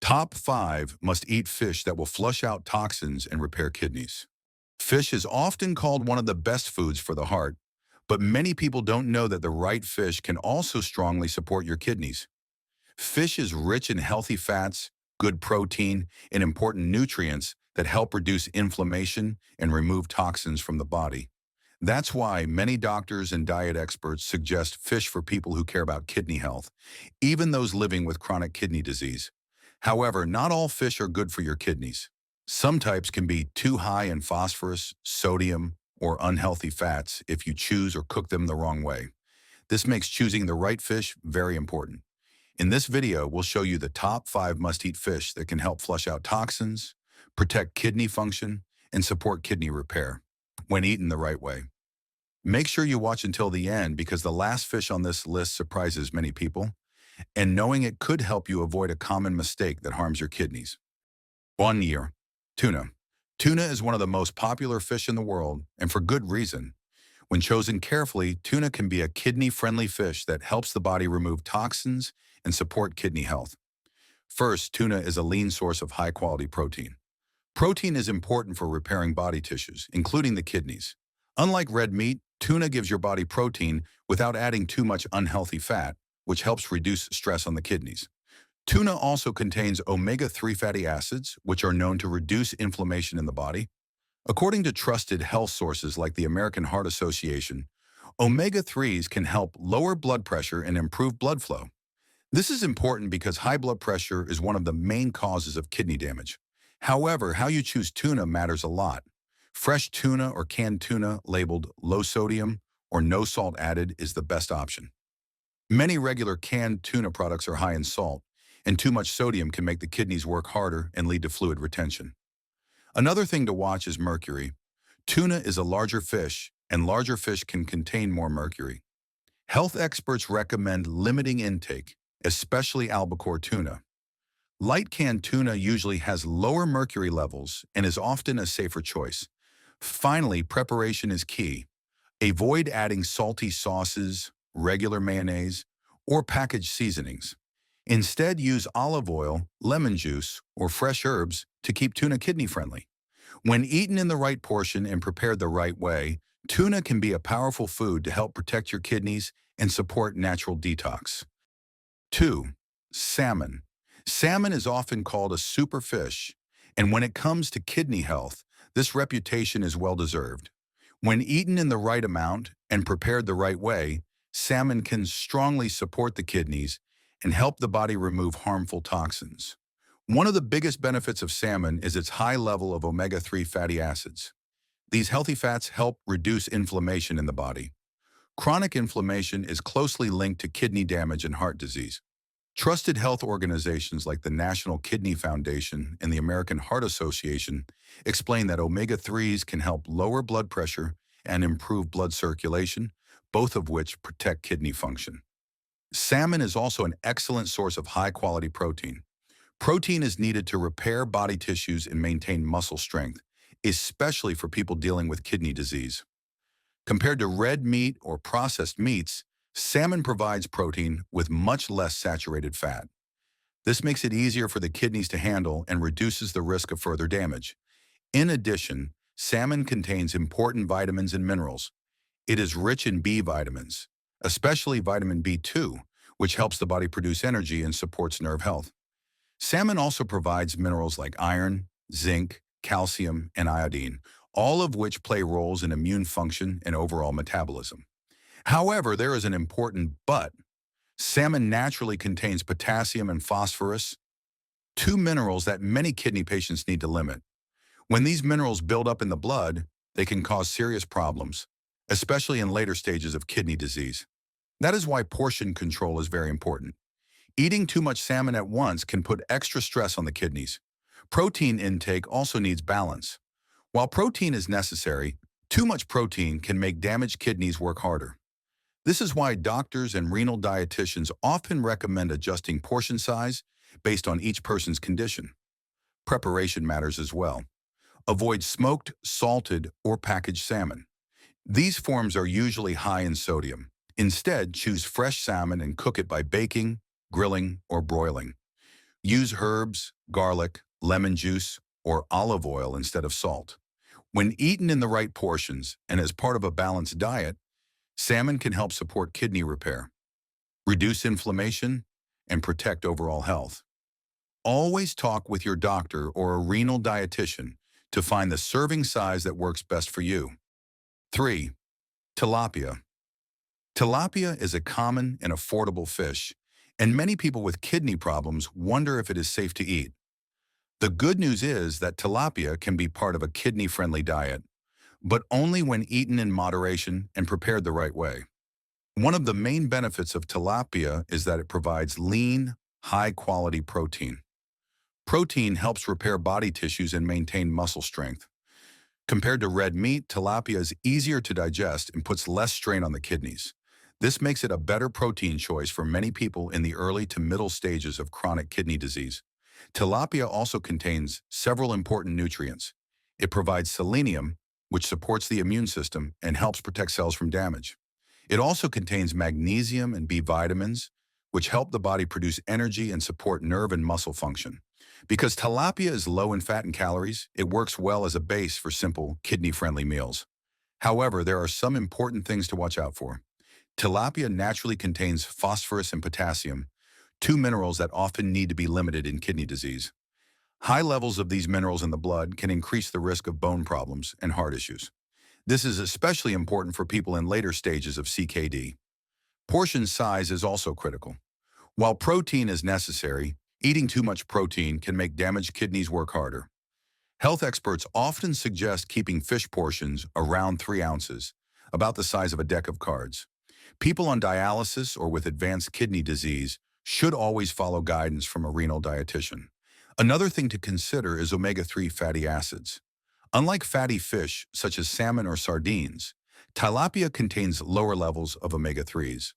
Top 5 must-eat fish that will flush out toxins and repair kidneys. Fish is often called one of the best foods for the heart, but many people don't know that the right fish can also strongly support your kidneys. Fish is rich in healthy fats, good protein, and important nutrients that help reduce inflammation and remove toxins from the body. That's why many doctors and diet experts suggest fish for people who care about kidney health, even those living with chronic kidney disease. However, not all fish are good for your kidneys. Some types can be too high in phosphorus, sodium, or unhealthy fats if you choose or cook them the wrong way. This makes choosing the right fish very important. In this video, we'll show you the top 5 must-eat fish that can help flush out toxins, protect kidney function, and support kidney repair when eaten the right way. Make sure you watch until the end because the last fish on this list surprises many people, and knowing it could help you avoid a common mistake that harms your kidneys. 1 year. Tuna. Tuna is one of the most popular fish in the world, and for good reason. When chosen carefully, tuna can be a kidney-friendly fish that helps the body remove toxins and support kidney health. First, tuna is a lean source of high-quality protein. Protein is important for repairing body tissues, including the kidneys. Unlike red meat, tuna gives your body protein without adding too much unhealthy fat, which helps reduce stress on the kidneys. Tuna also contains omega-3 fatty acids, which are known to reduce inflammation in the body. According to trusted health sources like the American Heart Association, omega-3s can help lower blood pressure and improve blood flow. This is important because high blood pressure is one of the main causes of kidney damage. However, how you choose tuna matters a lot. Fresh tuna or canned tuna labeled low sodium or no salt added is the best option. Many regular canned tuna products are high in salt, and too much sodium can make the kidneys work harder and lead to fluid retention. Another thing to watch is mercury. Tuna is a larger fish, and larger fish can contain more mercury. Health experts recommend limiting intake, especially albacore tuna. Light canned tuna usually has lower mercury levels and is often a safer choice. Finally, preparation is key. Avoid adding salty sauces, regular mayonnaise, or packaged seasonings. Instead, use olive oil, lemon juice, or fresh herbs to keep tuna kidney-friendly. When eaten in the right portion and prepared the right way, tuna can be a powerful food to help protect your kidneys and support natural detox. 2. Salmon. Salmon is often called a super fish, and when it comes to kidney health, this reputation is well-deserved. When eaten in the right amount and prepared the right way, salmon can strongly support the kidneys and help the body remove harmful toxins. One of the biggest benefits of salmon is its high level of omega-3 fatty acids. These healthy fats help reduce inflammation in the body. Chronic inflammation is closely linked to kidney damage and heart disease. Trusted health organizations like the National Kidney Foundation and the American Heart Association explain that omega-3s can help lower blood pressure and improve blood circulation, both of which protect kidney function. Salmon is also an excellent source of high-quality protein. Protein is needed to repair body tissues and maintain muscle strength, especially for people dealing with kidney disease. Compared to red meat or processed meats, salmon provides protein with much less saturated fat. This makes it easier for the kidneys to handle and reduces the risk of further damage. In addition, salmon contains important vitamins and minerals. It is rich in B vitamins, especially vitamin B2, which helps the body produce energy and supports nerve health. Salmon also provides minerals like iron, zinc, calcium, and iodine, all of which play roles in immune function and overall metabolism. However, there is an important but. Salmon naturally contains potassium and phosphorus, two minerals that many kidney patients need to limit. When these minerals build up in the blood, they can cause serious problems, especially in later stages of kidney disease. That is why portion control is very important. Eating too much salmon at once can put extra stress on the kidneys. Protein intake also needs balance. While protein is necessary, too much protein can make damaged kidneys work harder. This is why doctors and renal dietitians often recommend adjusting portion size based on each person's condition. Preparation matters as well. Avoid smoked, salted, or packaged salmon. These forms are usually high in sodium. Instead, choose fresh salmon and cook it by baking, grilling, or broiling. Use herbs, garlic, lemon juice, or olive oil instead of salt. When eaten in the right portions and as part of a balanced diet, salmon can help support kidney repair, reduce inflammation, and protect overall health. Always talk with your doctor or a renal dietitian to find the serving size that works best for you. 3. Tilapia. Tilapia is a common and affordable fish, and many people with kidney problems wonder if it is safe to eat. The good news is that tilapia can be part of a kidney-friendly diet, but only when eaten in moderation and prepared the right way. One of the main benefits of tilapia is that it provides lean, high-quality protein. Protein helps repair body tissues and maintain muscle strength. Compared to red meat, tilapia is easier to digest and puts less strain on the kidneys. This makes it a better protein choice for many people in the early to middle stages of chronic kidney disease. Tilapia also contains several important nutrients. It provides selenium, which supports the immune system and helps protect cells from damage. It also contains magnesium and B vitamins, which help the body produce energy and support nerve and muscle function. Because tilapia is low in fat and calories, it works well as a base for simple, kidney-friendly meals. However, there are some important things to watch out for. Tilapia naturally contains phosphorus and potassium, two minerals that often need to be limited in kidney disease. High levels of these minerals in the blood can increase the risk of bone problems and heart issues. This is especially important for people in later stages of CKD. Portion size is also critical. While protein is necessary, eating too much protein can make damaged kidneys work harder. Health experts often suggest keeping fish portions around 3 ounces, about the size of a deck of cards. People on dialysis or with advanced kidney disease should always follow guidance from a renal dietitian. Another thing to consider is omega-3 fatty acids. Unlike fatty fish, such as salmon or sardines, tilapia contains lower levels of omega-3s.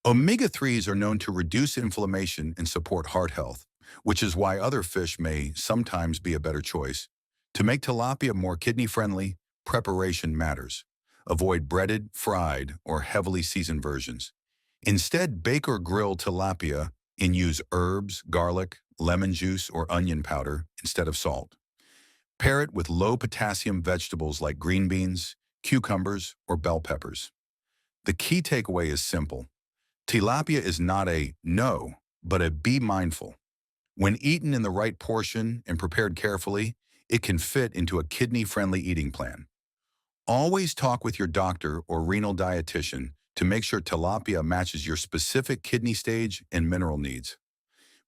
Omega-3s are known to reduce inflammation and support heart health, which is why other fish may sometimes be a better choice. To make tilapia more kidney-friendly, preparation matters. Avoid breaded, fried, or heavily seasoned versions. Instead, bake or grill tilapia and use herbs, garlic, lemon juice, or onion powder instead of salt. Pair it with low-potassium vegetables like green beans, cucumbers, or bell peppers. The key takeaway is simple. Tilapia is not a no, but a be mindful. When eaten in the right portion and prepared carefully, it can fit into a kidney-friendly eating plan. Always talk with your doctor or renal dietitian to make sure tilapia matches your specific kidney stage and mineral needs.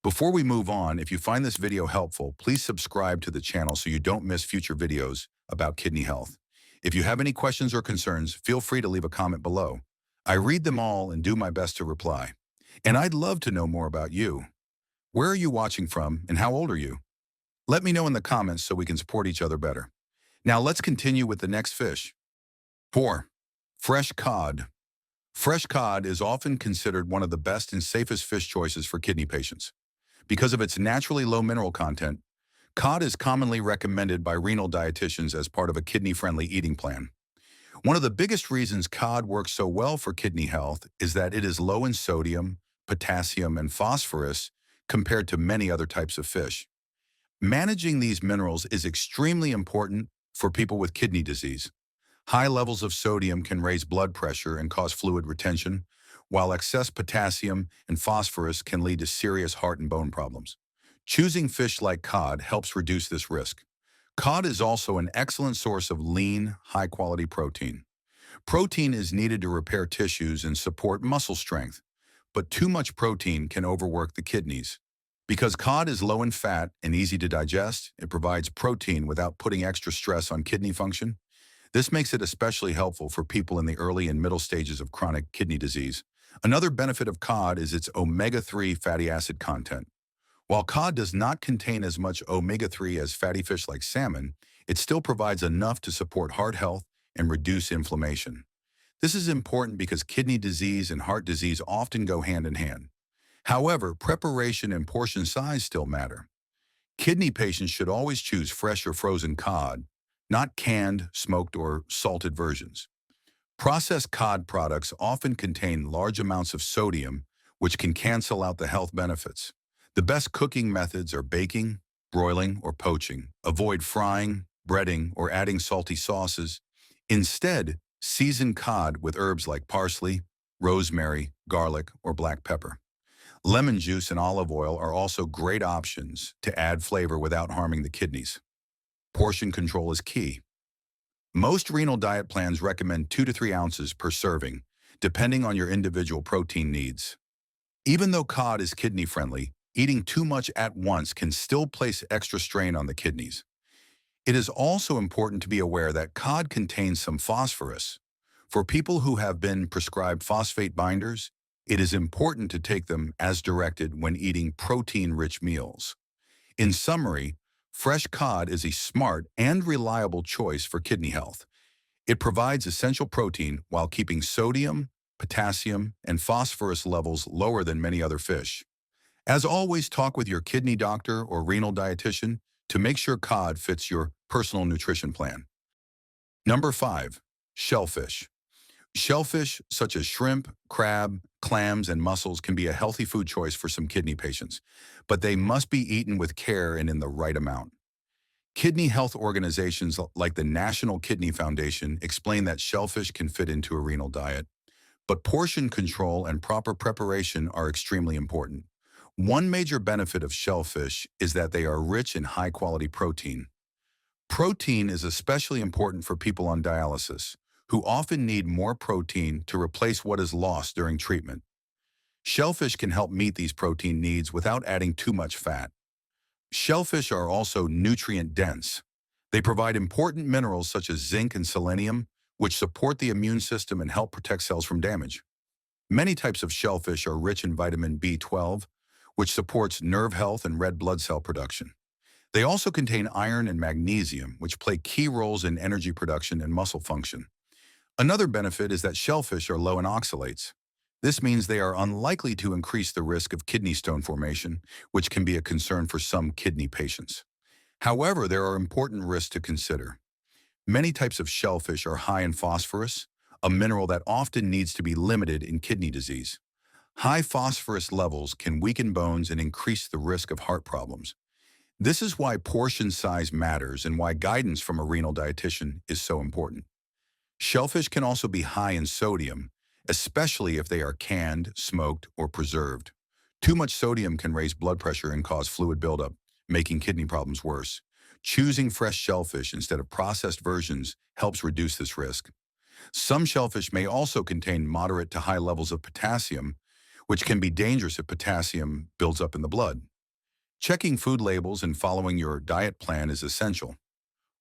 Before we move on, if you find this video helpful, please subscribe to the channel so you don't miss future videos about kidney health. If you have any questions or concerns, feel free to leave a comment below. I read them all and do my best to reply. And I'd love to know more about you. Where are you watching from and how old are you? Let me know in the comments so we can support each other better. Now let's continue with the next fish. 4. Fresh cod. Fresh cod is often considered one of the best and safest fish choices for kidney patients. Because of its naturally low mineral content, cod is commonly recommended by renal dietitians as part of a kidney-friendly eating plan. One of the biggest reasons cod works so well for kidney health is that it is low in sodium, potassium, and phosphorus compared to many other types of fish. Managing these minerals is extremely important for people with kidney disease. High levels of sodium can raise blood pressure and cause fluid retention, while excess potassium and phosphorus can lead to serious heart and bone problems. Choosing fish like cod helps reduce this risk. Cod is also an excellent source of lean, high-quality protein. Protein is needed to repair tissues and support muscle strength, but too much protein can overwork the kidneys. Because cod is low in fat and easy to digest, it provides protein without putting extra stress on kidney function. This makes it especially helpful for people in the early and middle stages of chronic kidney disease. Another benefit of cod is its omega-3 fatty acid content. While cod does not contain as much omega-3 as fatty fish like salmon, it still provides enough to support heart health and reduce inflammation. This is important because kidney disease and heart disease often go hand in hand. However, preparation and portion size still matter. Kidney patients should always choose fresh or frozen cod, not canned, smoked, or salted versions. Processed cod products often contain large amounts of sodium, which can cancel out the health benefits. The best cooking methods are baking, broiling, or poaching. Avoid frying, breading, or adding salty sauces. Instead, season cod with herbs like parsley, rosemary, garlic, or black pepper. Lemon juice and olive oil are also great options to add flavor without harming the kidneys. Portion control is key. Most renal diet plans recommend 2 to 3 ounces per serving, depending on your individual protein needs. Even though cod is kidney-friendly, eating too much at once can still place extra strain on the kidneys. It is also important to be aware that cod contains some phosphorus. For people who have been prescribed phosphate binders, it is important to take them as directed when eating protein-rich meals. In summary, fresh cod is a smart and reliable choice for kidney health. It provides essential protein while keeping sodium, potassium, and phosphorus levels lower than many other fish. As always, talk with your kidney doctor or renal dietitian to make sure cod fits your personal nutrition plan. Number 5. Shellfish. Shellfish, such as shrimp, crab, clams, and mussels, can be a healthy food choice for some kidney patients, but they must be eaten with care and in the right amount. Kidney health organizations like the National Kidney Foundation explain that shellfish can fit into a renal diet, but portion control and proper preparation are extremely important. One major benefit of shellfish is that they are rich in high-quality protein. Protein is especially important for people on dialysis, who often need more protein to replace what is lost during treatment. Shellfish can help meet these protein needs without adding too much fat. Shellfish are also nutrient-dense. They provide important minerals such as zinc and selenium, which support the immune system and help protect cells from damage. Many types of shellfish are rich in vitamin B12, which supports nerve health and red blood cell production. They also contain iron and magnesium, which play key roles in energy production and muscle function. Another benefit is that shellfish are low in oxalates. This means they are unlikely to increase the risk of kidney stone formation, which can be a concern for some kidney patients. However, there are important risks to consider. Many types of shellfish are high in phosphorus, a mineral that often needs to be limited in kidney disease. High phosphorus levels can weaken bones and increase the risk of heart problems. This is why portion size matters and why guidance from a renal dietitian is so important. Shellfish can also be high in sodium, especially if they are canned, smoked, or preserved. Too much sodium can raise blood pressure and cause fluid buildup, making kidney problems worse. Choosing fresh shellfish instead of processed versions helps reduce this risk. Some shellfish may also contain moderate to high levels of potassium, which can be dangerous if potassium builds up in the blood. Checking food labels and following your diet plan is essential.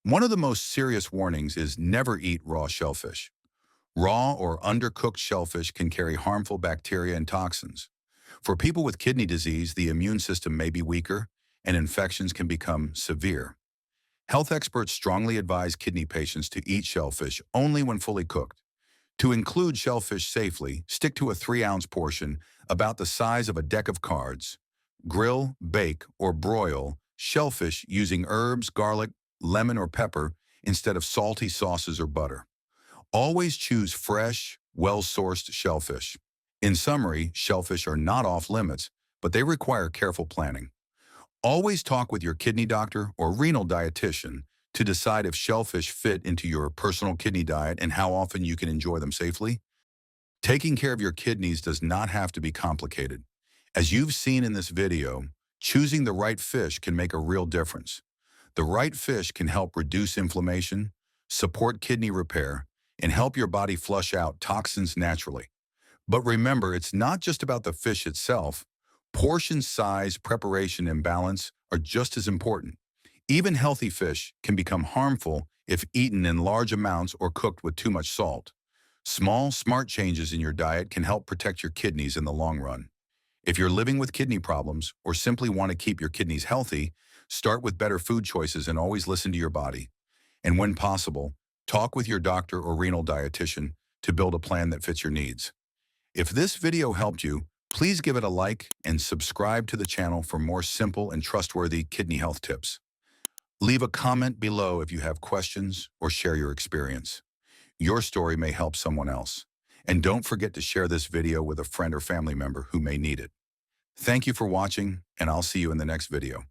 One of the most serious warnings is never eat raw shellfish. Raw or undercooked shellfish can carry harmful bacteria and toxins. For people with kidney disease, the immune system may be weaker and infections can become severe. Health experts strongly advise kidney patients to eat shellfish only when fully cooked. To include shellfish safely, stick to a 3-ounce portion about the size of a deck of cards. Grill, bake, or broil shellfish using herbs, garlic, lemon, or pepper instead of salty sauces or butter. Always choose fresh, well-sourced shellfish. In summary, shellfish are not off limits, but they require careful planning. Always talk with your kidney doctor or renal dietitian to decide if shellfish fit into your personal kidney diet and how often you can enjoy them safely. Taking care of your kidneys does not have to be complicated. As you've seen in this video, choosing the right fish can make a real difference. The right fish can help reduce inflammation, support kidney repair, and help your body flush out toxins naturally. But remember, it's not just about the fish itself. Portion size, preparation, and balance are just as important. Even healthy fish can become harmful if eaten in large amounts or cooked with too much salt. Small, smart changes in your diet can help protect your kidneys in the long run. If you're living with kidney problems or simply want to keep your kidneys healthy, start with better food choices and always listen to your body. And when possible, talk with your doctor or renal dietitian to build a plan that fits your needs. If this video helped you, please give it a like and subscribe to the channel for more simple and trustworthy kidney health tips. Leave a comment below if you have questions or share your experience. Your story may help someone else. And don't forget to share this video with a friend or family member who may need it. Thank you for watching, and I'll see you in the next video.